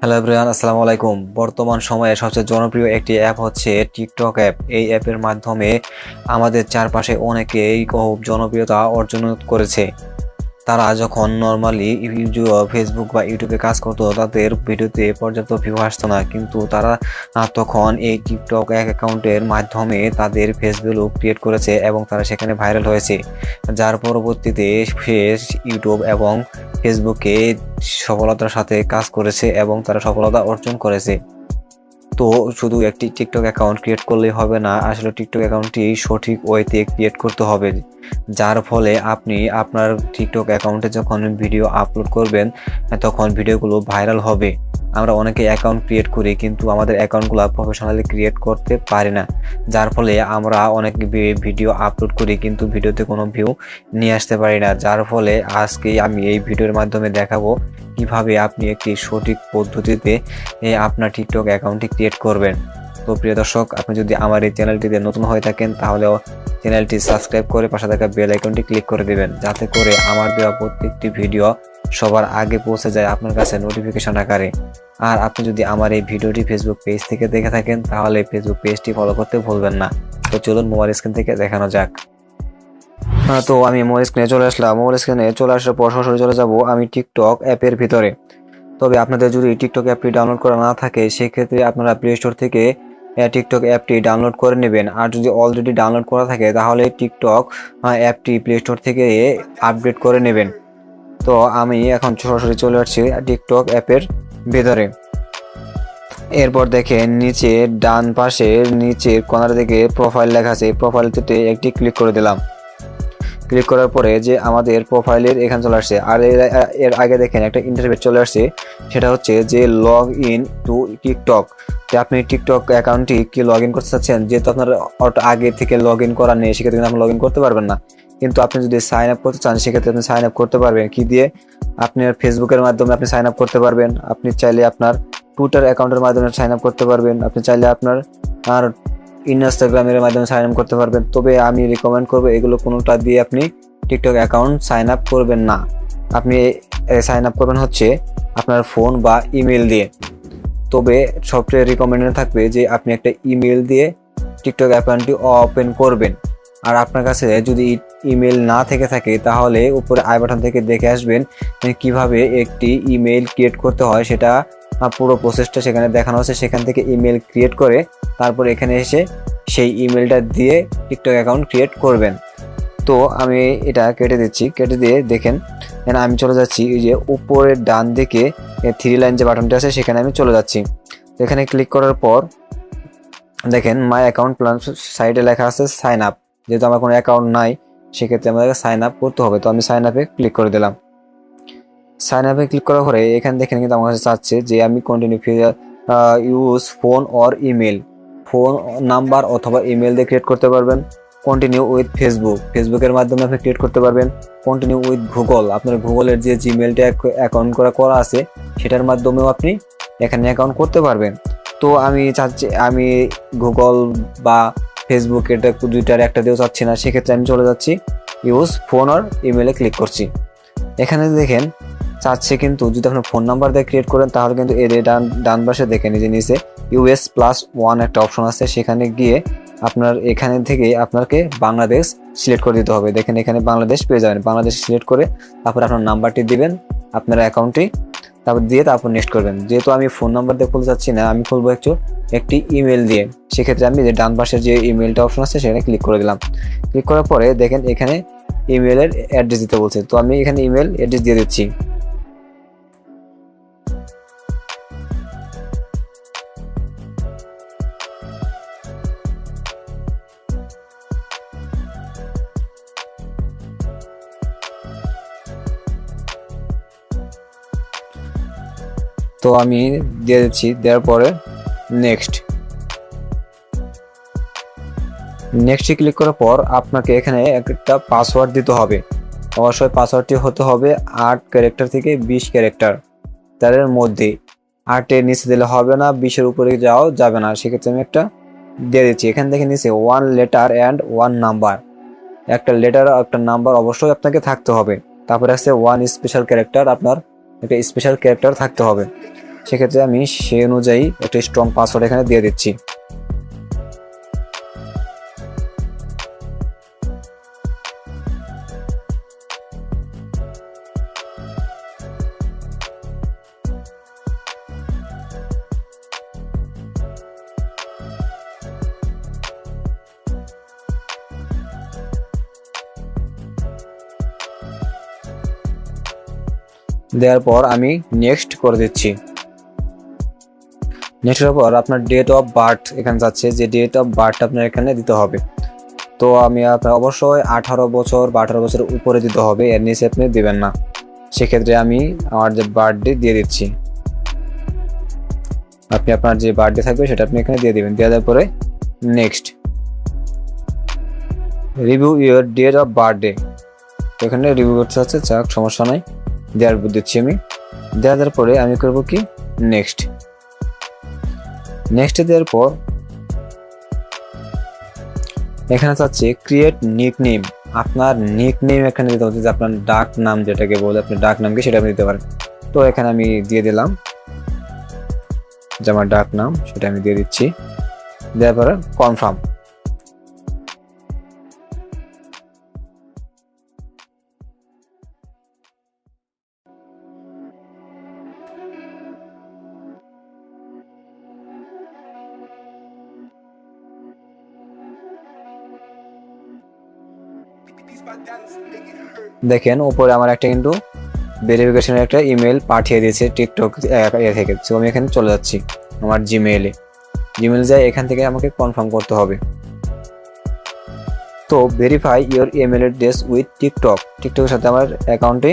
Hello everyone, আসসালামু আলাইকুম। বর্তমান সময়ে সবচেয়ে জনপ্রিয় একটি অ্যাপ হচ্ছে টিকটক অ্যাপ। এই অ্যাপের মাধ্যমে আমাদের চারপাশে অনেকেই খুব জনপ্রিয়তা অর্জন করেছে। তারা যখন নরমালি ফেসবুক বা ইউটিউবে কাজ করতো, তাদের ভিডিওতে পর্যাপ্ত ভিউ আসতো না, কিন্তু তারা তখন এই টিকটক এক অ্যাকাউন্টের মাধ্যমে তাদের ফেস ভ্যালু ক্রিয়েট করেছে এবং তারা সেখানে ভাইরাল হয়েছে, যার পরবর্তীতে ইউটিউব এবং ফেসবুকে সফলতার সাথে কাজ করেছে এবং তারা সফলতা অর্জন করেছে। তো শুধু একটি টিকটক অ্যাকাউন্ট ক্রিয়েট করলেই হবে না, আসলে টিকটক অ্যাকাউন্টটি সঠিক ওয়েতে ক্রিয়েট করতে হবে, যার ফলে আপনি আপনার টিকটক অ্যাকাউন্টে যখন ভিডিও আপলোড করবেন তখন ভিডিওগুলো ভাইরাল হবে। আমরা অনেকে অ্যাকাউন্ট ক্রিয়েট করি কিন্তু আমাদের অ্যাকাউন্টগুলো প্রফেশনালি ক্রিয়েট করতে পারি না, যার ফলে আমরা অনেক ভিডিও আপলোড করি কিন্তু ভিডিওতে কোনো ভিউ নিয়ে আসতে পারি না। যার ফলে আজকে আমি এই ভিডিওর মাধ্যমে দেখাবো কিভাবে আপনি একটি সঠিক পদ্ধতিতে আপনার টিকটক অ্যাকাউন্টটি ক্রিয়েট করবেন। তো প্রিয় দর্শক, আপনি যদি আমার এই চ্যানেলটিতে নতুন হয়ে থাকেন তাহলে চ্যানেলটি সাবস্ক্রাইব করে পাশে থাকা বেল আইকনটি ক্লিক করে দিবেন, যাতে করে আমার দেওয়া প্রত্যেকটি ভিডিও সবার আগে পৌঁছে যায় আপনার কাছে নোটিফিকেশন আকারে। আর আপনি যদি আমার এই ভিডিওটি ফেসবুক পেজ থেকে দেখে থাকেন তাহলে ফেসবুক পেজটি ফলো করতে ভুলবেন না। তো চলুন মোবাইল স্ক্রিন থেকে দেখানো যাক। তো আমি মোবাইল স্ক্রিনে চলে আসলাম। মোবাইল স্ক্রিনে চলে আসার পর সরাসরি চলে যাব আমি টিকটক অ্যাপের ভিতরে। তবে আপনাদের যদি টিকটক অ্যাপটি ডাউনলোড করা না থাকে সেক্ষেত্রে আপনারা প্লে স্টোর থেকে টিকটক অ্যাপটি ডাউনলোড করে নেবেন। আর যদি অলরেডি ডাউনলোড করা থাকে তাহলে টিকটক অ্যাপটি প্লে স্টোর থেকে আপডেট করে নেবেন। তো আমি এখন সরাসরি চলে আসছি টিকটক অ্যাপের ভেতরে। এরপর দেখেন নিচে ডান পাশে নিচের কর্নার দিকে প্রোফাইল লেখা আছে, প্রোফাইলটিতে একটি ক্লিক করে দিলাম। ক্লিক করার পরে যে আমাদের প্রোফাইলের এখানে চলে আসছে, আর এর আগে দেখেন একটা ইন্টারফেস চলে আসছে, সেটা হচ্ছে যে লগ ইন টু টিকটক। তো আপনি টিকটক অ্যাকাউন্টটি কি লগ ইন করতে চাচ্ছেন, যেহেতু আপনার আগে থেকে লগ ইন করা নেই সেক্ষেত্রে কিন্তু আপনি লগ ইন করতে পারবেন না। কিন্তু আপনি যদি সাইন আপ করতে চান সেক্ষেত্রে আপনি সাইন আপ করতে পারবেন। কি দিয়ে? আপনার ফেসবুকের মাধ্যমে আপনি সাইন আপ করতে পারবেন, আপনি চাইলে আপনার টুইটার অ্যাকাউন্টের মাধ্যমে সাইন আপ করতে পারবেন, আপনি চাইলে আপনার আর ইনস্টাগ্রামের মাধ্যমে সাইন আপ করতে পারবেন। তবে আমি রিকমেন্ড করবো এগুলো কোনোটা দিয়ে আপনি টিকটক অ্যাকাউন্ট সাইন আপ করবেন না। আপনি সাইন আপ করবেন হচ্ছে আপনার ফোন বা ইমেল দিয়ে। তবে সবচেয়ে রিকমেন্ডেড থাকবে যে আপনি একটা ইমেল দিয়ে টিকটক অ্যাকাউন্টটি ওপেন করবেন। আর আপনার কাছে যদি ইমেল না থেকে থাকে তাহলে উপরে আই বাটন থেকে দেখে আসবেন কিভাবে একটি ইমেল ক্রিয়েট করতে হয়, সেটা পুরো প্রসেসটা সেখানে দেখানো হচ্ছে। সেখান থেকে ইমেল ক্রিয়েট করে তারপর এখানে এসে সেই ইমেলটা দিয়ে টিকটক অ্যাকাউন্ট ক্রিয়েট করবেন। তো আমি এটা কেটে দিচ্ছি, কেটে দিয়ে দেখেন আমি চলে যাচ্ছি এই যে উপরের ডান দিকে থ্রি লাইন যে বাটনটা আছে সেখানে আমি চলে যাচ্ছি। এখানে ক্লিক করার পর দেখেন মাই অ্যাকাউন্ট প্ল্যান সাইডে লেখা আছে সাইন আপ। যেহেতু আমার কোনো অ্যাকাউন্ট নাই সেক্ষেত্রে আমাদেরকে সাইন আপ করতে হবে। তো আমি সাইন আপে ক্লিক করে দিলাম। সাইন আপে ক্লিক করার পরে এখানে দেখেন কিন্তু আমার কাছে চাচ্ছে যে আমি continue use phone or email, phone number অথবা ইমেল দিয়ে ক্রিয়েট করতে পারবেন। কন্টিনিউ উইথ ফেসবুকের মাধ্যমে আপনি ক্রিয়েট করতে পারবেন। কন্টিনিউ উইথ গুগল, আপনার গুগলের যে জিমেলটা অ্যাকাউন্ট করা আছে সেটার মাধ্যমেও আপনি এখানে অ্যাকাউন্ট করতে পারবেন। তো আমি চাচ্ছি আমি গুগল বা ফেসবুক এটা দুইটার একটা দিয়েও চাচ্ছি না, সেক্ষেত্রে আমি চলে যাচ্ছি ইউজ ফোন আর ইমেলে ক্লিক করছি। এখানে দেখেন চাচ্ছে কিন্তু যদি আপনার ফোন নাম্বার দিয়ে ক্রিয়েট করেন তাহলে কিন্তু এর ডান পাশে দেখেন এই যে নিচে US+1 একটা অপশন আছে, সেখানে গিয়ে আপনার এখানে থেকে আপনাকে বাংলাদেশ সিলেক্ট করে দিতে হবে। দেখেন এখানে বাংলাদেশ পেয়ে যাবেন, বাংলাদেশ সিলেক্ট করে তারপর আপনার নাম্বারটি দিবেন, আপনার অ্যাকাউন্টটি তারপর দিয়ে তারপর নেক্সট করবেন। যেহেতু আমি ফোন নাম্বার দিয়ে খুলতে চাচ্ছি না, আমি খুলবো একটি ইমেল দিয়ে, সেক্ষেত্রে আমি যে ডান পাশের যে ইমেলটা অপশন আছে সেখানে ক্লিক করে দিলাম। ক্লিক করার পরে দেখেন এখানে ইমেলের অ্যাড্রেস দিতে বলছে, তো আমি এখানে ইমেল অ্যাড্রেস দিয়ে দিচ্ছি। তো আমি দিয়ে দিচ্ছি, দেওয়ার পরে নেক্সটে ক্লিক করার পর আপনাকে এখানে একটা পাসওয়ার্ড দিতে হবে। অবশ্যই পাসওয়ার্ডটি হতে হবে 8 ক্যারেক্টার থেকে 20 ক্যারেক্টার, তার মধ্যে। 8-এর নিচে দিলে হবে না, 20-এর উপরে যাওয়া যাবে না। সেক্ষেত্রে আমি একটা দিয়ে দিচ্ছি। এখান থেকে নিচে 1 লেটার অ্যান্ড 1 নাম্বার, একটা লেটার একটা নাম্বার অবশ্যই আপনাকে থাকতে হবে। তারপরে আছে 1 স্পেশাল ক্যারেক্টার, আপনার একটা স্পেশাল ক্যারেক্টার থাকতে হবে। সেক্ষেত্রে আমি সেই অনুযায়ী একটা স্ট্রং পাসওয়ার্ড এখানে দিয়ে দিচ্ছি। দেওয়ার পর আমি নেক্সট করে দিচ্ছি। নেক্সটের পর আপনার ডেট অফ বার্থ এখানে যাচ্ছে, যে ডেট অফ বার্থ আপনার এখানে দিতে হবে। তো আমি আপনার অবশ্যই 18 বছর বা 18 বছরের উপরে দিতে হবে, এর নিচে আপনি দেবেন না। সেক্ষেত্রে আমি আমার যে বার্থডে দিয়ে দিচ্ছি, আপনি আপনার যে বার্থডে থাকবে সেটা আপনি এখানে দিয়ে দেবেন। দেওয়ার পরে next, review your date of birthday, এখানে রিভিউ করতে হচ্ছে, যাক সমস্যা নাই, দেওয়ার দিচ্ছি আমি। দেওয়ার পরে আমি করব কি নেক্সট। নেক্সট দেওয়ার পর এখানে চাচ্ছে ক্রিয়েট নিকনেম, আপনার নিকনেম এখানে দিতে হচ্ছে, যে আপনার ডাক নাম যেটাকে বলে, আপনি ডাক নামকে সেটা আপনি দিতে পারেন। তো এখানে আমি দিয়ে দিলাম যে আমার ডাক নাম, সেটা আমি দিয়ে দিচ্ছি। দেওয়ার পরে কনফার্ম। দেখেন উপরে আমার একটা কিন্তু ভেরিফিকেশনের একটা ইমেল পাঠিয়ে দিয়েছে টিকটক থেকে। তো আমি এখানে চলে যাচ্ছি আমার জিমেইলে যাই, এখান থেকে আমাকে কনফার্ম করতে হবে। তো verify your email address with টিকটকের সাথে আমার অ্যাকাউন্টে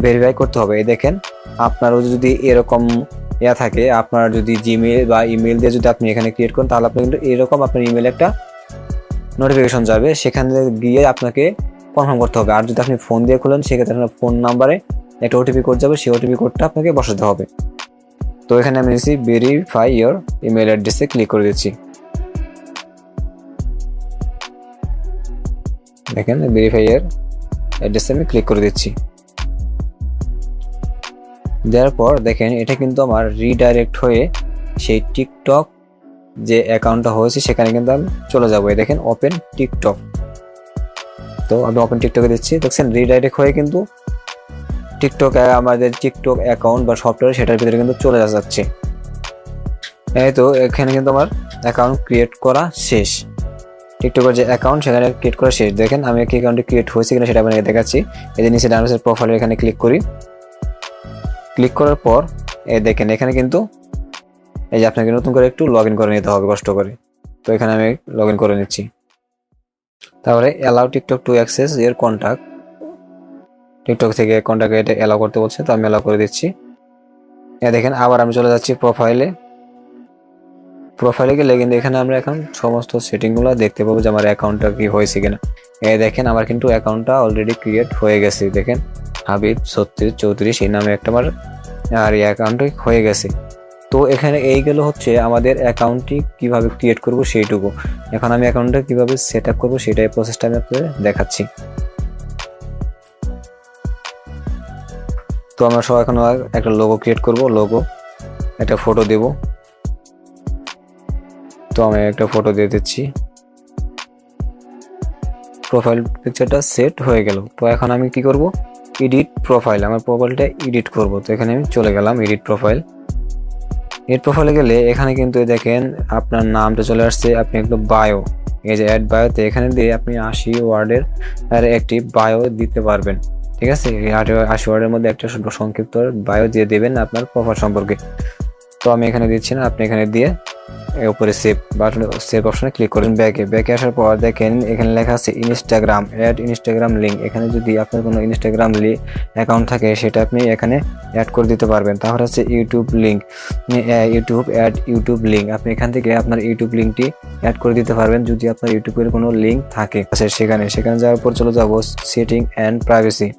ভেরিফাই করতে হবে। দেখেন আপনারও যদি এরকম থাকে, আপনার যদি জিমেইল বা ইমেল দিয়ে যদি আপনি এখানে ক্রিয়েট করেন, তাহলে আপনি কিন্তু এরকম আপনার ইমেলে একটা নোটিফিকেশন যাবে, সেখানে গিয়ে আপনাকে কনফার্ম করতে হবে। আর যদি আপনি ফোন দিয়ে খুলেন, সেক্ষেত্রে আপনার ফোন নাম্বারে একটা ওটিপি কোড যাবে, সেই ওটিপি কোডটা আপনাকে বসাতে হবে। তো এখানে আমি দিচ্ছি ভেরিফাই ইওর ইমেল অ্যাড্রেসে ক্লিক করে দিচ্ছি। দেখেন ভেরিফাই ইওর অ্যাড্রেসে আমি ক্লিক করে দিচ্ছি। দেওয়ার পর দেখেন এটা কিন্তু আমার রিডাইরেক্ট হয়ে সেই টিকটক যে অ্যাকাউন্টটা হয়েছে সেখানে কিন্তু আমি চলে যাবো। দেখেন ওপেন টিকটক, তো আমি ওপেন টিকটকে দিচ্ছি। দেখছেন রিডাইরেক্ট হয়ে কিন্তু টিকটক আমাদের টিকটক অ্যাকাউন্ট বা সফটওয়্যার সেটার ভিতরে কিন্তু চলে যাচ্ছে। এই তো এখানে কিন্তু আমার অ্যাকাউন্ট ক্রিয়েট করা শেষ। টিকটকের যে অ্যাকাউন্ট সেখানে ক্রিয়েট করা শেষ। দেখেন আমি কি অ্যাকাউন্টে ক্রিয়েট হয়েছে কিনা সেটা আপনাকে দেখাচ্ছি। এই যে নিচে ডান পাশের প্রোফাইলে এখানে ক্লিক করি। ক্লিক করার পর দেখেন এখানে কিন্তু এই যে আপনাকে নতুন করে একটু লগ ইন করে নিতে হবে কষ্ট করে। তো এখানে আমি লগ ইন করে নিচ্ছি। তারপরে অ্যালাউ টিকটক টু অ্যাক্সেস এর কন্ট্যাক্ট, টিকটক থেকে কন্ট্যাক্ট এটা অ্যালাউ করতে বলছে, তো আমি অ্যালাউ করে দিচ্ছি। দেখেন আবার আমি চলে যাচ্ছি প্রোফাইলে গেলে কিন্তু এখানে আমরা এখন সমস্ত সেটিংগুলো দেখতে পাবো যে আমার অ্যাকাউন্টটা কি হয়েছে কিনা। দেখেন আমার কিন্তু অ্যাকাউন্টটা অলরেডি ক্রিয়েট হয়ে গেছে। দেখেন হাবিব 3634 এই নামে একটা আমার আর এই অ্যাকাউন্টটা হয়ে গেছে। তো এখানে এইগুলো হচ্ছে আমাদের অ্যাকাউন্টটি কিভাবে ক্রিয়েট করব সেইটুকু। এখন আমি অ্যাকাউন্টটা কিভাবে সেট আপ করবো সেটাই প্রসেসটা আমি আপনাদের দেখাচ্ছি। তো আমরা সব এখন একটা লোগো ক্রিয়েট করব, একটা ফটো দেব। তো আমি একটা ফটো দিয়ে দিচ্ছি। প্রোফাইল পিকচারটা সেট হয়ে গেল। তো এখন আমি কি করব, এডিট প্রোফাইল, আমার প্রোফাইলটা এডিট করব। তো এখানে আমি চলে গেলাম এডিট প্রোফাইলে গেলে এখানে কিন্তু দেখেন আপনার নামটা চলে আসছে। আপনি একটু বায়ো, এই যে অ্যাড বায়োতে এখানে দিয়ে আপনি 80 ওয়ার্ডের একটি বায়ো দিতে পারবেন। ঠিক আছে, 80 ওয়ার্ডের মধ্যে একটা সংক্ষিপ্ত বায়ো দিয়ে দেবেন আপনার প্রোফাইল সম্পর্কে। তো আমি এখানে দিচ্ছি না, আপনি এখানে দিয়ে উপরে সেভ অপশনে ক্লিক করুন। ব্যাকে আসার পর দেখেন এখানে লেখা আছে ইনস্টাগ্রাম, অ্যাড ইনস্টাগ্রাম লিঙ্ক। এখানে যদি আপনার কোনো ইনস্টাগ্রাম অ্যাকাউন্ট থাকে সেটা আপনি এখানে অ্যাড করে দিতে পারবেন। তাহলে হচ্ছে YouTube link, add YouTube link, আপনি এখান থেকে আপনার ইউটিউব লিঙ্কটি অ্যাড করে দিতে পারবেন যদি আপনার ইউটিউবের কোনো লিঙ্ক থাকে। সেখানে যাওয়ার পর চলে যাব সেটিং অ্যান্ড প্রাইভেসি।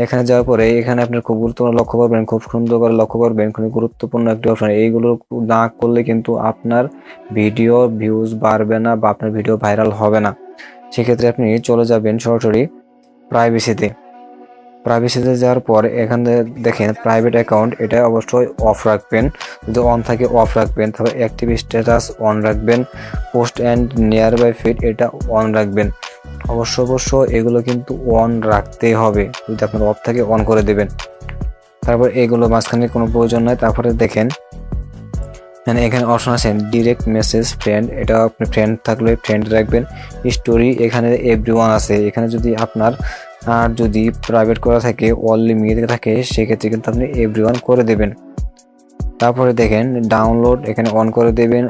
এখানে যাওয়ার পরে এখানে আপনার খুব গুরুত্বপূর্ণ লক্ষ্য করবেন, খুব সুন্দর করে লক্ষ্য করবেন, খুবই গুরুত্বপূর্ণ একটি অপশন। এইগুলো না করলে কিন্তু আপনার ভিডিও ভিউজ বাড়বে না বা আপনার ভিডিও ভাইরাল হবে না। সেক্ষেত্রে আপনি চলে যাবেন সরাসরি প্রাইভেসিতে। প্রাইভেসিতে যাওয়ার পর এখানে দেখেন প্রাইভেট অ্যাকাউন্ট, এটা অবশ্যই অফ রাখবেন। যদি অন থাকে অফ রাখবেন। তারপর অ্যাক্টিভ স্ট্যাটাস অন রাখবেন। Post and nearby feed এটা অন রাখবেন। অবশ্য এগুলো কিন্তু অন রাখতেই হবে। যদি আপনার অফ থাকে অন করে দেবেন। তারপর এগুলো মাঝখানে কোনো প্রয়োজন নয়। তারপরে দেখেন এখানে অপশন আছে ডিরেক্ট মেসেজ ফ্রেন্ড, এটা আপনি ফ্রেন্ড থাকলে ফ্রেন্ড রাখবেন। স্টোরি এখানে এভরিওয়ান আছে, এখানে যদি আপনার যদি প্রাইভেট করা থাকে অনলি মি থাকে সেক্ষেত্রে কিন্তু আপনি এভরিওয়ান করে দেবেন। তারপরে দেখেন ডাউনলোড এখানে অন করে দেবেন।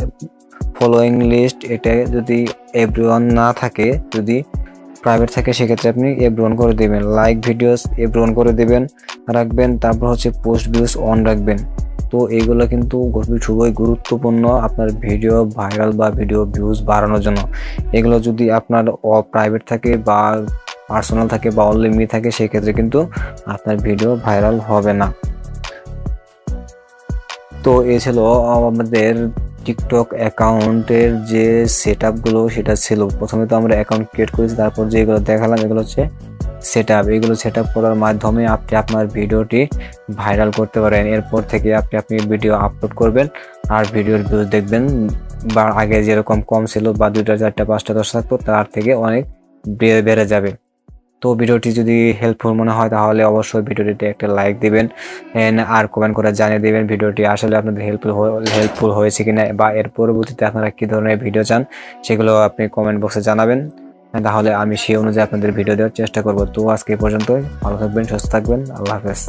ফলোয়িং লিস্ট এটা যদি এভরিওয়ান না থাকে, যদি প্রাইভেট থাকে সেক্ষেত্রে আপনি এভরিওয়ান করে দেবেন। লাইক ভিডিওস এভরিওয়ান করে দেবেন রাখবেন। তারপর হচ্ছে পোস্ট ভিউজ অন রাখবেন। তো এইগুলো কিন্তু খুবই গুরুত্বপূর্ণ আপনার ভিডিও ভাইরাল বা ভিডিও ভিউজ বাড়ানোর জন্য। এগুলো যদি আপনার প্রাইভেট থাকে বা পার্সোনাল থাকে বা অনলি মি থাকে সেক্ষেত্রে কিন্তু আপনার ভিডিও ভাইরাল হবে না। তো এই ছিল আমাদের টিকটক অ্যাকাউন্টের যে সেটআপগুলো সেটা ছিল। প্রথমে তো আমরা অ্যাকাউন্ট ক্রিয়েট করেছি, তারপর যেগুলো দেখালাম এগুলো হচ্ছে সেটআপ। এগুলো সেটআপ করার মাধ্যমে আপনি আপনার ভিডিওটি ভাইরাল করতে পারেন। এরপর থেকে আপনি ভিডিও আপলোড করবেন আর ভিডিওর ভিউজ দেখবেন বা আগে যেরকম কম ছিল বা 2টা 4টা 5টা 10 থাকতো তার থেকে অনেক বেড়ে যাবে। তো ভিডিওটি যদি হেল্পফুল মনে হয় তাহলে অবশ্যই ভিডিওটিতে একটা লাইক দিবেন আর কমেন্ট করে জানিয়ে দিবেন ভিডিওটি আসলে আপনাদের হেল্পফুল হয়েছে কিনা বা এর পরবর্তীতে আপনারা কী ধরনের ভিডিও চান সেগুলো আপনি কমেন্ট বক্সে জানাবেন। তাহলে আমি সেই অনুযায়ী আপনাদের ভিডিও দেওয়ার চেষ্টা করব। তো আজকে এই পর্যন্তই, ভালো থাকবেন, সুস্থ থাকবেন, আল্লাহ হাফেজ।